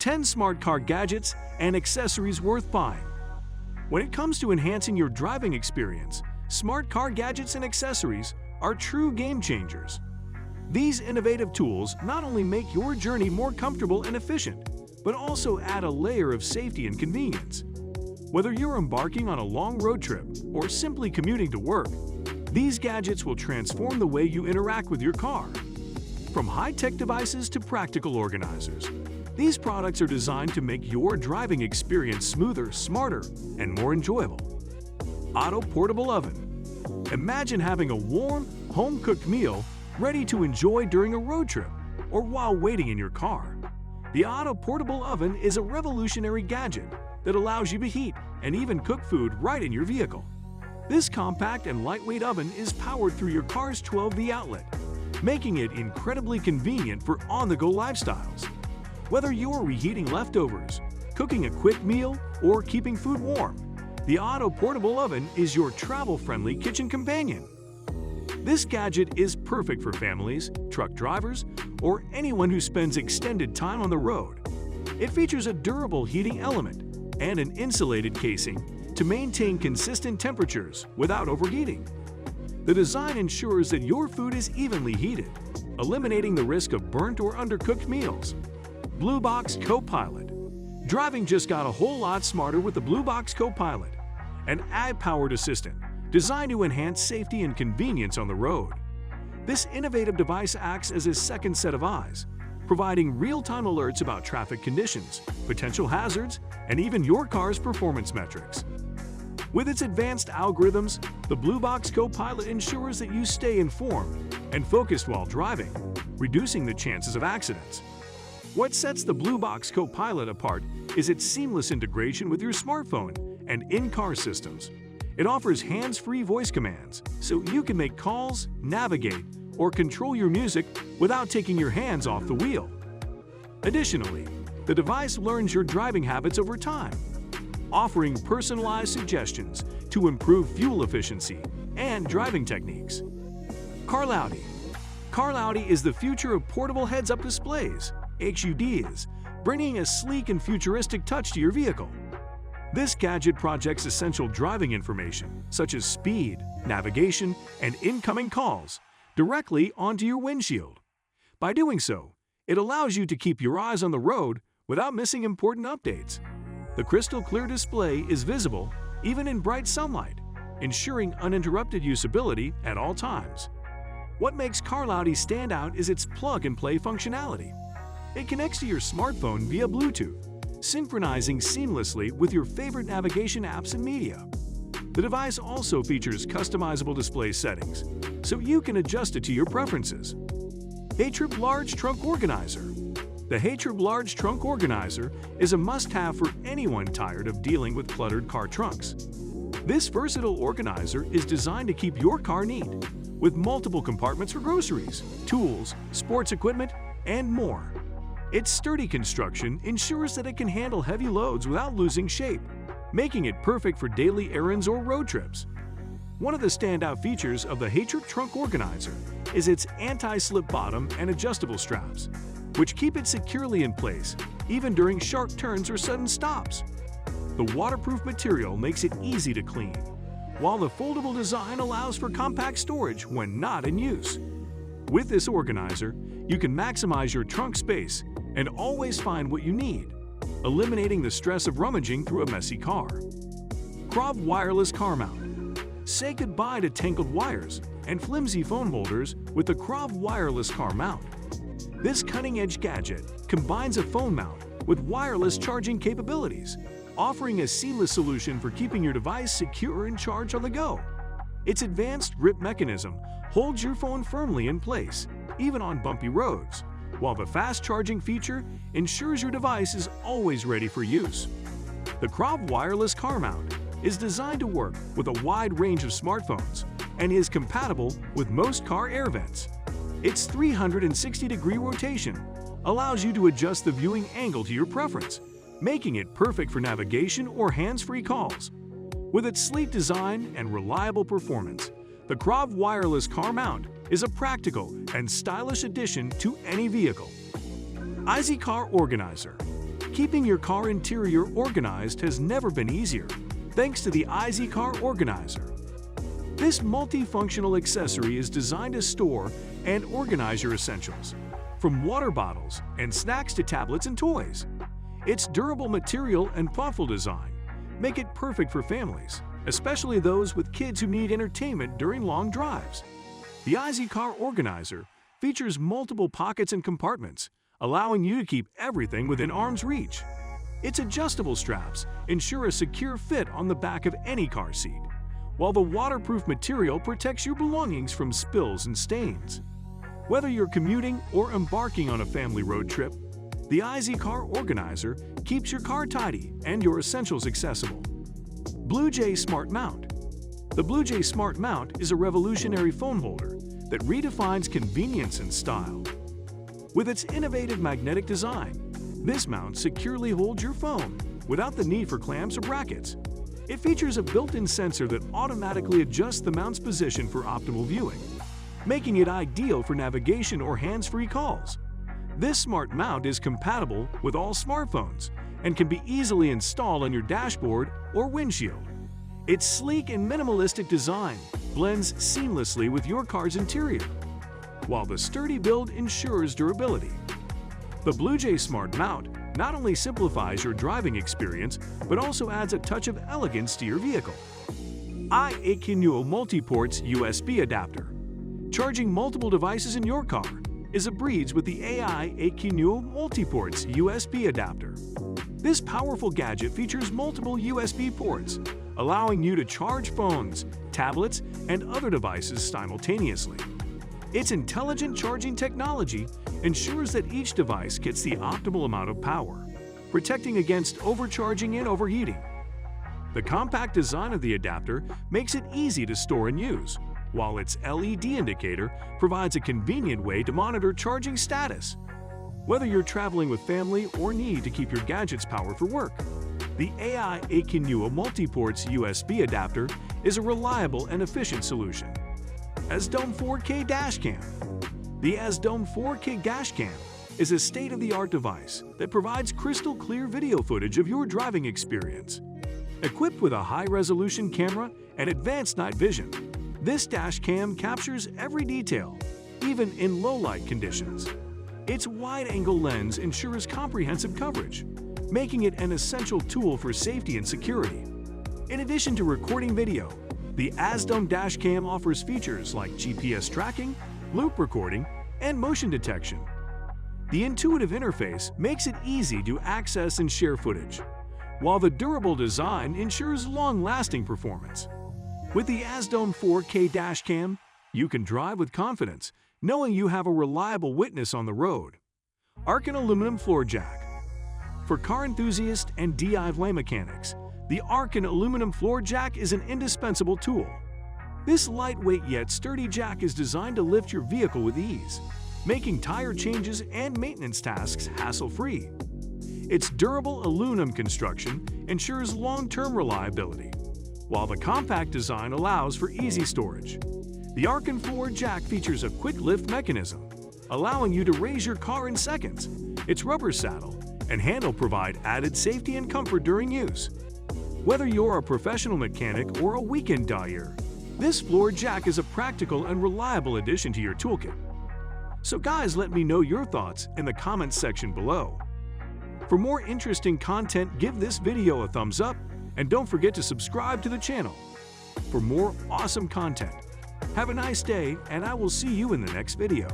10 smart car gadgets and accessories worth buying. When it comes to enhancing your driving experience, smart car gadgets and accessories are true game changers. These innovative tools not only make your journey more comfortable and efficient, but also add a layer of safety and convenience. Whether you're embarking on a long road trip or simply commuting to work, these gadgets will transform the way you interact with your car. From high-tech devices to practical organizers, these products are designed to make your driving experience smoother, smarter, and more enjoyable. Auto Portable Oven. Imagine having a warm, home-cooked meal ready to enjoy during a road trip or while waiting in your car. The Auto Portable Oven is a revolutionary gadget that allows you to heat and even cook food right in your vehicle. This compact and lightweight oven is powered through your car's 12V outlet, making it incredibly convenient for on-the-go lifestyles. Whether you're reheating leftovers, cooking a quick meal, or keeping food warm, the Auto Portable Oven is your travel-friendly kitchen companion. This gadget is perfect for families, truck drivers, or anyone who spends extended time on the road. It features a durable heating element and an insulated casing to maintain consistent temperatures without overheating. The design ensures that your food is evenly heated, eliminating the risk of burnt or undercooked meals. Blue Box Co-Pilot. Driving just got a whole lot smarter with the Blue Box Co-Pilot, an AI-powered assistant designed to enhance safety and convenience on the road. This innovative device acts as a second set of eyes, providing real-time alerts about traffic conditions, potential hazards, and even your car's performance metrics. With its advanced algorithms, the Blue Box Co-Pilot ensures that you stay informed and focused while driving, reducing the chances of accidents. What sets the Blue Box Co-Pilot apart is its seamless integration with your smartphone and in-car systems. It offers hands-free voice commands, so you can make calls, navigate, or control your music without taking your hands off the wheel. Additionally, the device learns your driving habits over time, offering personalized suggestions to improve fuel efficiency and driving techniques. CarLoudy. CarLoudy is the future of portable heads-up displays, HUDs, bringing a sleek and futuristic touch to your vehicle. This gadget projects essential driving information, such as speed, navigation, and incoming calls, directly onto your windshield. By doing so, it allows you to keep your eyes on the road without missing important updates. The crystal-clear display is visible even in bright sunlight, ensuring uninterrupted usability at all times. What makes CarLoudy stand out is its plug-and-play functionality. It connects to your smartphone via Bluetooth, synchronizing seamlessly with your favorite navigation apps and media. The device also features customizable display settings, so you can adjust it to your preferences. HeyTrip Large Trunk Organizer. The HeyTrip Large Trunk Organizer is a must-have for anyone tired of dealing with cluttered car trunks. This versatile organizer is designed to keep your car neat, with multiple compartments for groceries, tools, sports equipment, and more. Its sturdy construction ensures that it can handle heavy loads without losing shape, making it perfect for daily errands or road trips. One of the standout features of the HeyTrip Trunk Organizer is its anti-slip bottom and adjustable straps, which keep it securely in place even during sharp turns or sudden stops. The waterproof material makes it easy to clean, while the foldable design allows for compact storage when not in use. With this organizer, you can maximize your trunk space and always find what you need, eliminating the stress of rummaging through a messy car. Krav Wireless Car Mount. Say goodbye to tangled wires and flimsy phone holders with the Krav Wireless Car Mount. This cutting-edge gadget combines a phone mount with wireless charging capabilities, offering a seamless solution for keeping your device secure and charged on the go. Its advanced grip mechanism holds your phone firmly in place, even on bumpy roads, while the fast charging feature ensures your device is always ready for use. The Krav Wireless Car Mount is designed to work with a wide range of smartphones and is compatible with most car air vents. Its 360-degree rotation allows you to adjust the viewing angle to your preference, making it perfect for navigation or hands-free calls. With its sleek design and reliable performance, the Krav Wireless Car Mount is a practical and stylish addition to any vehicle. Easy Car Organizer. Keeping your car interior organized has never been easier, thanks to the IZ Car Organizer. This multifunctional accessory is designed to store and organize your essentials, from water bottles and snacks to tablets and toys. Its durable material and thoughtful design make it perfect for families, especially those with kids who need entertainment during long drives. The IZ Car Organizer features multiple pockets and compartments, allowing you to keep everything within arm's reach. Its adjustable straps ensure a secure fit on the back of any car seat, while the waterproof material protects your belongings from spills and stains. Whether you're commuting or embarking on a family road trip, the IZ Car Organizer keeps your car tidy and your essentials accessible. Blue Jay Smart Mount. The Blue Jay Smart Mount is a revolutionary phone holder that redefines convenience and style. With its innovative magnetic design, this mount securely holds your phone without the need for clamps or brackets. It features a built-in sensor that automatically adjusts the mount's position for optimal viewing, making it ideal for navigation or hands-free calls. This smart mount is compatible with all smartphones and can be easily installed on your dashboard or windshield. Its sleek and minimalistic design blends seamlessly with your car's interior, while the sturdy build ensures durability. The Blue Jay Smart Mount not only simplifies your driving experience, but also adds a touch of elegance to your vehicle. iAquinua Multiports USB Adapter. Charging multiple devices in your car is a breeze with the iAquinua Multiports USB Adapter. This powerful gadget features multiple USB ports, allowing you to charge phones, tablets, and other devices simultaneously. Its intelligent charging technology ensures that each device gets the optimal amount of power, protecting against overcharging and overheating. The compact design of the adapter makes it easy to store and use, while its LED indicator provides a convenient way to monitor charging status. Whether you're traveling with family or need to keep your gadgets powered for work, the iAquinua Multiports USB adapter is a reliable and efficient solution. ASDOME 4K Dashcam. The ASDOME 4K Dashcam is a state-of-the-art device that provides crystal clear video footage of your driving experience. Equipped with a high-resolution camera and advanced night vision, this dashcam captures every detail, even in low-light conditions. Its wide-angle lens ensures comprehensive coverage, making it an essential tool for safety and security. In addition to recording video, the ASDOME Dashcam offers features like GPS tracking, loop recording, and motion detection. The intuitive interface makes it easy to access and share footage, while the durable design ensures long-lasting performance. With the ASDOME 4K Dashcam, you can drive with confidence, knowing you have a reliable witness on the road. Arkin Aluminum Floor Jack. For car enthusiasts and DIY mechanics, the Arkin Aluminum Floor Jack is an indispensable tool. This lightweight yet sturdy jack is designed to lift your vehicle with ease, making tire changes and maintenance tasks hassle-free. Its durable aluminum construction ensures long-term reliability, while the compact design allows for easy storage. The Arkin Floor Jack features a quick lift mechanism, allowing you to raise your car in seconds. Its rubber saddle and handle provide added safety and comfort during use. Whether you're a professional mechanic or a weekend dyer, this floor jack is a practical and reliable addition to your toolkit. So guys, let me know your thoughts in the comments section below. For more interesting content, give this video a thumbs up and don't forget to subscribe to the channel for more awesome content. Have a nice day, and I will see you in the next video.